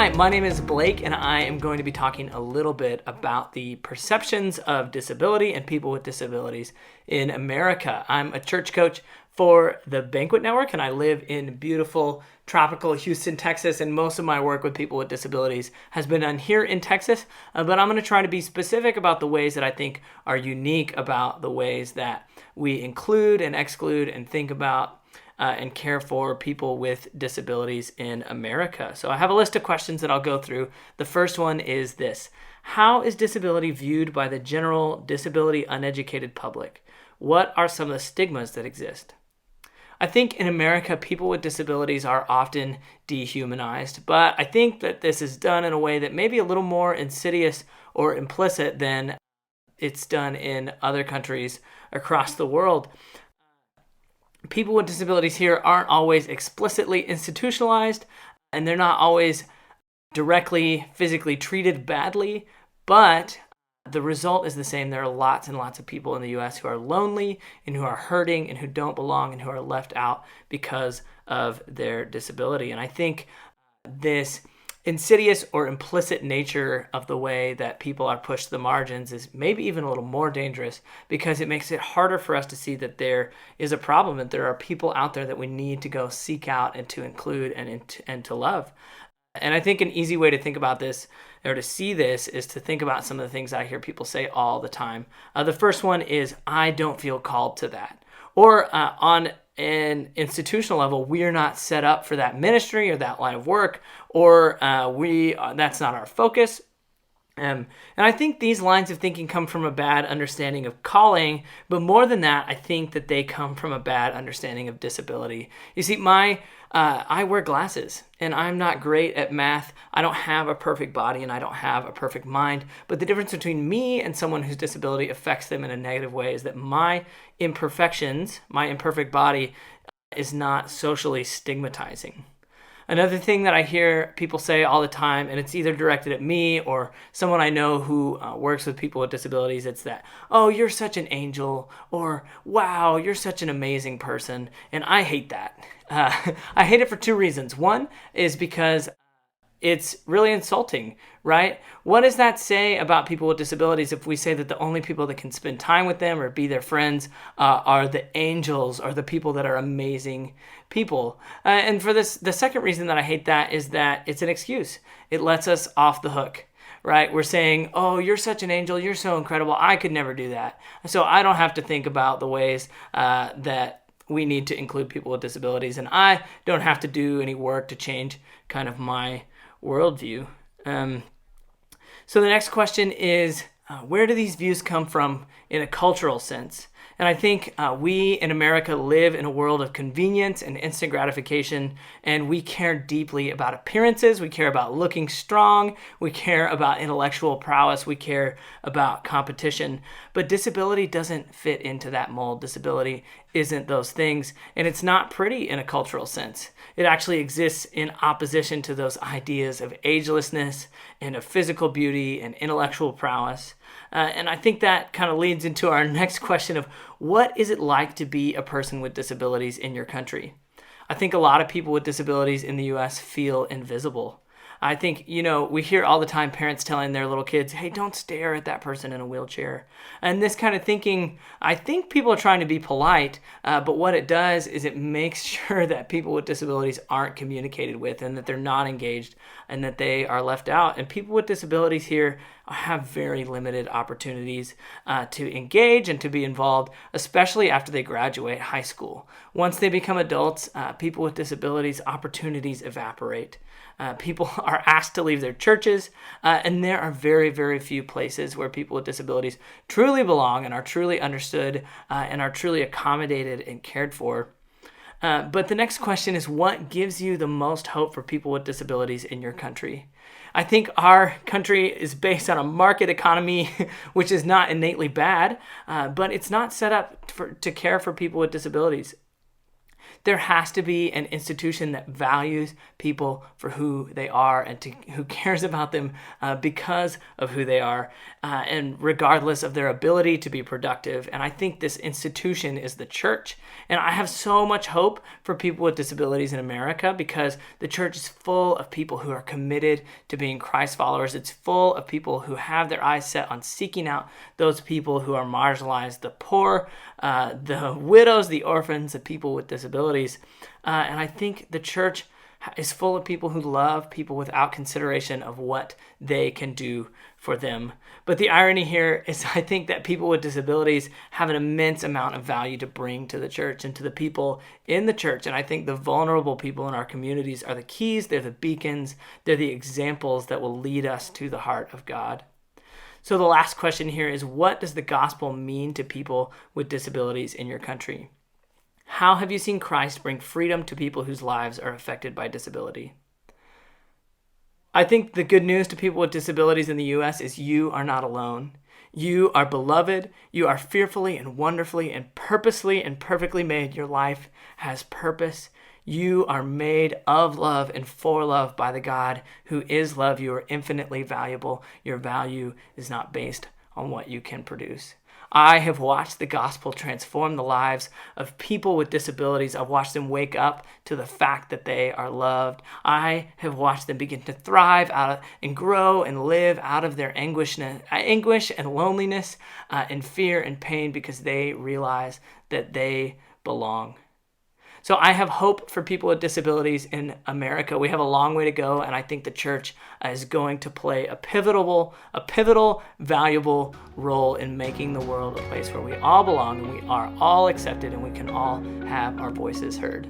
Hi, my name is Blake, and I am going to be talking a little bit about the perceptions of disability and people with disabilities in America. I'm a church coach for the Banquet Network, and I live in beautiful, tropical Houston, Texas, and most of my work with people with disabilities has been done here in Texas, but I'm going to try to be specific about the ways that I think are unique about the ways that we include and exclude and think about and care for people with disabilities in America. So I have a list of questions that I'll go through. The first one is this: how is disability viewed by the general disability uneducated public? What are some of the stigmas that exist? I think in America, people with disabilities are often dehumanized, but I think that this is done in a way that may be a little more insidious or implicit than it's done in other countries across the world. People with disabilities here aren't always explicitly institutionalized, and they're not always directly physically treated badly, but the result is the same. There are lots and lots of people in the US who are lonely and who are hurting and who don't belong and who are left out because of their disability. And I think this insidious or implicit nature of the way that people are pushed to the margins is maybe even a little more dangerous, because it makes it harder for us to see that there is a problem, that there are people out there that we need to go seek out and to include and to love. And I think an easy way to think about this or to see this is to think about some of the things I hear people say all the time. The first one is, I don't feel called to that. Or on an institutional level, we are not set up for that ministry or that line of work, or that's not our focus. And I think these lines of thinking come from a bad understanding of calling, but more than that, I think that they come from a bad understanding of disability. You see, I wear glasses, and I'm not great at math. I don't have a perfect body, and I don't have a perfect mind. But the difference between me and someone whose disability affects them in a negative way is that my imperfections, my imperfect body, is not socially stigmatizing. Another thing that I hear people say all the time, and it's either directed at me or someone I know who works with people with disabilities, it's that, oh, you're such an angel, or wow, you're such an amazing person. And I hate that. I hate it for two reasons. One is because it's really insulting, right? What does that say about people with disabilities if we say that the only people that can spend time with them or be their friends are the angels or the people that are amazing people? And for this, the second reason that I hate that is that it's an excuse. It lets us off the hook, right? We're saying, oh, you're such an angel, you're so incredible, I could never do that. So I don't have to think about the ways that we need to include people with disabilities, and I don't have to do any work to change kind of my worldview. So the next question is, where do these views come from in a cultural sense? And I think we in America live in a world of convenience and instant gratification, and we care deeply about appearances. We care about looking strong. We care about intellectual prowess. We care about competition. But disability doesn't fit into that mold. Disability isn't those things, and it's not pretty in a cultural sense. It actually exists in opposition to those ideas of agelessness and of physical beauty and intellectual prowess. And I think that kind of leads into our next question of, what is it like to be a person with disabilities in your country? I think a lot of people with disabilities in the U.S. feel invisible. I think, we hear all the time parents telling their little kids, hey, don't stare at that person in a wheelchair. And this kind of thinking, I think people are trying to be polite, but what it does is it makes sure that people with disabilities aren't communicated with and that they're not engaged and that they are left out. And people with disabilities here have very limited opportunities to engage and to be involved, especially after they graduate high school. Once they become adults, people with disabilities, opportunities evaporate. People are asked to leave their churches, and there are very, very few places where people with disabilities truly belong and are truly understood and are truly accommodated and cared for. But the next question is, what gives you the most hope for people with disabilities in your country? I think our country is based on a market economy, which is not innately bad, but it's not set up to care for people with disabilities. there has to be an institution that values people for who they are and who cares about them because of who they are, and regardless of their ability to be productive. And I think this institution is the church. And I have so much hope for people with disabilities in America because the church is full of people who are committed to being Christ followers. It's full of people who have their eyes set on seeking out those people who are marginalized, the poor, the widows, the orphans, the people with disabilities. And I think the church is full of people who love people without consideration of what they can do for them. But the irony here is I think that people with disabilities have an immense amount of value to bring to the church and to the people in the church. And I think the vulnerable people in our communities are the keys, they're the beacons, they're the examples that will lead us to the heart of God. So the last question here is, what does the gospel mean to people with disabilities in your country? How have you seen Christ bring freedom to people whose lives are affected by disability? I think the good news to people with disabilities in the U.S. is you are not alone. You are beloved. You are fearfully and wonderfully and purposely and perfectly made. Your life has purpose. You are made of love and for love by the God who is love. You are infinitely valuable. Your value is not based on what you can produce. I have watched the gospel transform the lives of people with disabilities. I've watched them wake up to the fact that they are loved. I have watched them begin to thrive out of, and grow and live out of their anguish and loneliness and fear and pain because they realize that they belong. So I have hope for people with disabilities in America. We have a long way to go, and I think the church is going to play a pivotal, valuable role in making the world a place where we all belong and we are all accepted and we can all have our voices heard.